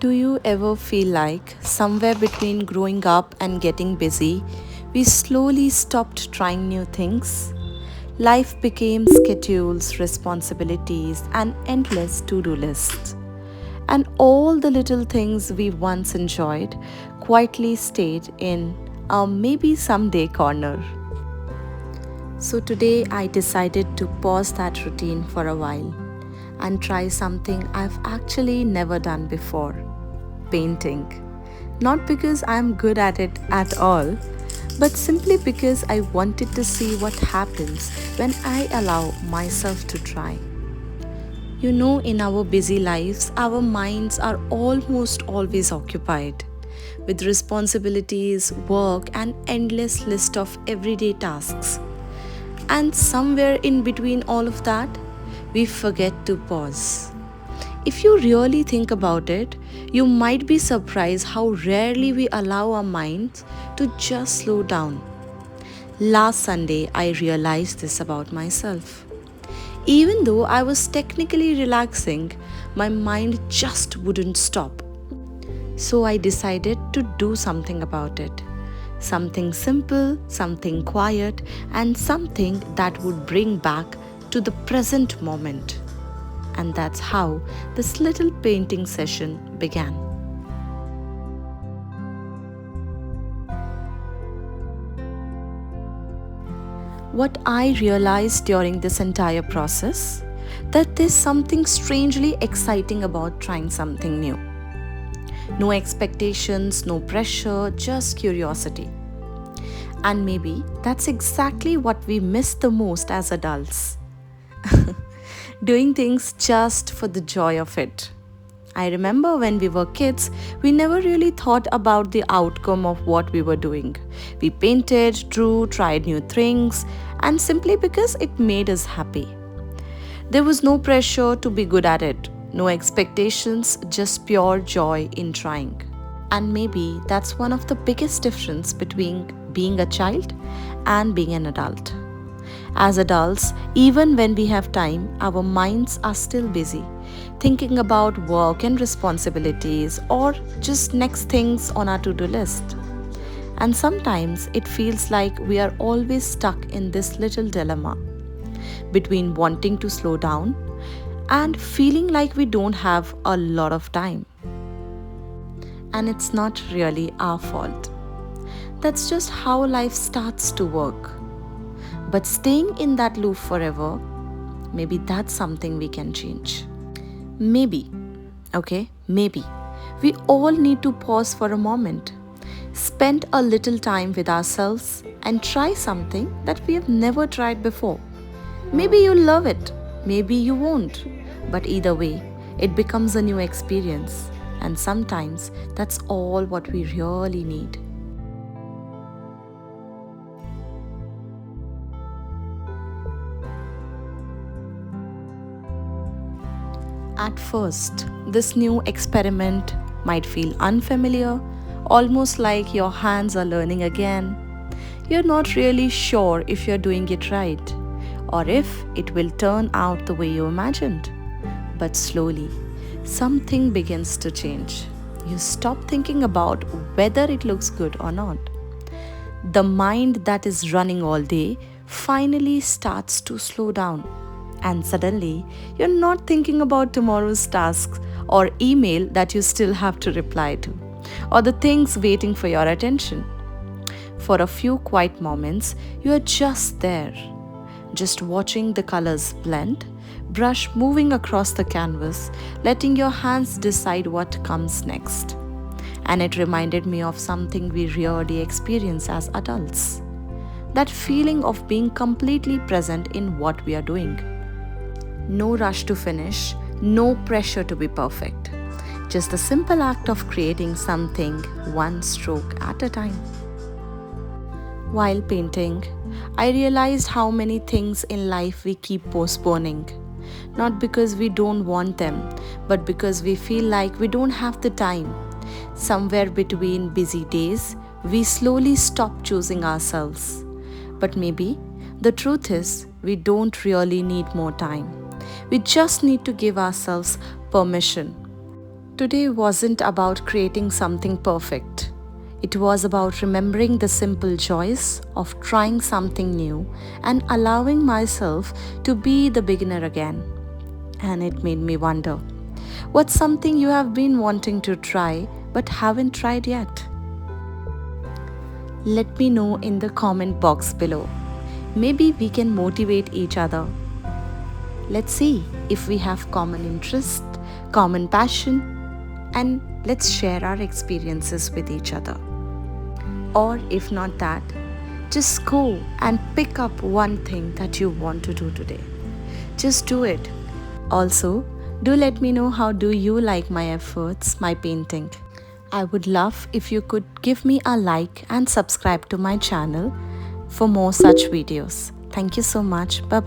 Do you ever feel like somewhere between growing up and getting busy, we slowly stopped trying new things? Life became schedules, responsibilities, and endless to do lists. And all the little things we once enjoyed quietly stayed in a maybe someday corner. So today I decided to pause that routine for a while and try something I've actually never done before: painting. Not because I'm good at it at all, but simply because I wanted to see what happens when I allow myself to try. You know, in our busy lives, our minds are almost always occupied with responsibilities, work, and endless list of everyday tasks. And somewhere in between all of that, we forget to pause. If you really think about it, you might be surprised how rarely we allow our minds to just slow down. Last Sunday, I realized this about myself. Even though I was technically relaxing, my mind just wouldn't stop. So I decided to do something about it. Something simple, something quiet, and something that would bring back to the present moment. And that's how this little painting session began. What I realized during this entire process, that there's something strangely exciting about trying something new. No expectations, no pressure, just curiosity. And maybe that's exactly what we miss the most as adults. Doing things just for the joy of it. I remember when we were kids, we never really thought about the outcome of what we were doing. We painted, drew, tried new things, and simply because it made us happy. There was no pressure to be good at it, no expectations, just pure joy in trying. And maybe that's one of the biggest difference between being a child and being an adult. As adults, even when we have time, our minds are still busy, thinking about work and responsibilities or just next things on our to-do list. And sometimes it feels like we are always stuck in this little dilemma between wanting to slow down and feeling like we don't have a lot of time. And it's not really our fault. That's just how life starts to work. But staying in that loop forever, maybe that's something we can change. Maybe, okay, maybe. We all need to pause for a moment, spend a little time with ourselves, and try something that we have never tried before. Maybe you'll love it, maybe you won't. But either way, it becomes a new experience. And sometimes that's all what we really need. At first, this new experiment might feel unfamiliar, almost like your hands are learning again. You're not really sure if you're doing it right or if it will turn out the way you imagined. But slowly, something begins to change. You stop thinking about whether it looks good or not. The mind that is running all day finally starts to slow down. And suddenly, you're not thinking about tomorrow's tasks or email that you still have to reply to, or the things waiting for your attention. For a few quiet moments, you are just there, just watching the colors blend, brush moving across the canvas, letting your hands decide what comes next. And it reminded me of something we rarely experience as adults: that feeling of being completely present in what we are doing. No rush to finish, no pressure to be perfect. Just the simple act of creating something one stroke at a time. While painting, I realized how many things in life we keep postponing. Not because we don't want them, but because we feel like we don't have the time. Somewhere between busy days, we slowly stop choosing ourselves. But maybe the truth is, we don't really need more time. We just need to give ourselves permission. Today wasn't about creating something perfect. It was about remembering the simple joys of trying something new and allowing myself to be the beginner again. And it made me wonder, what's something you have been wanting to try but haven't tried yet? Let me know in the comment box below. Maybe we can motivate each other. Let's see if we have common interest, common passion, and let's share our experiences with each other. Or if not that, just go and pick up one thing that you want to do today. Just do it. Also, do let me know how do you like my efforts, my painting. I would love if you could give me a like and subscribe to my channel for more such videos. Thank you so much. Bye bye.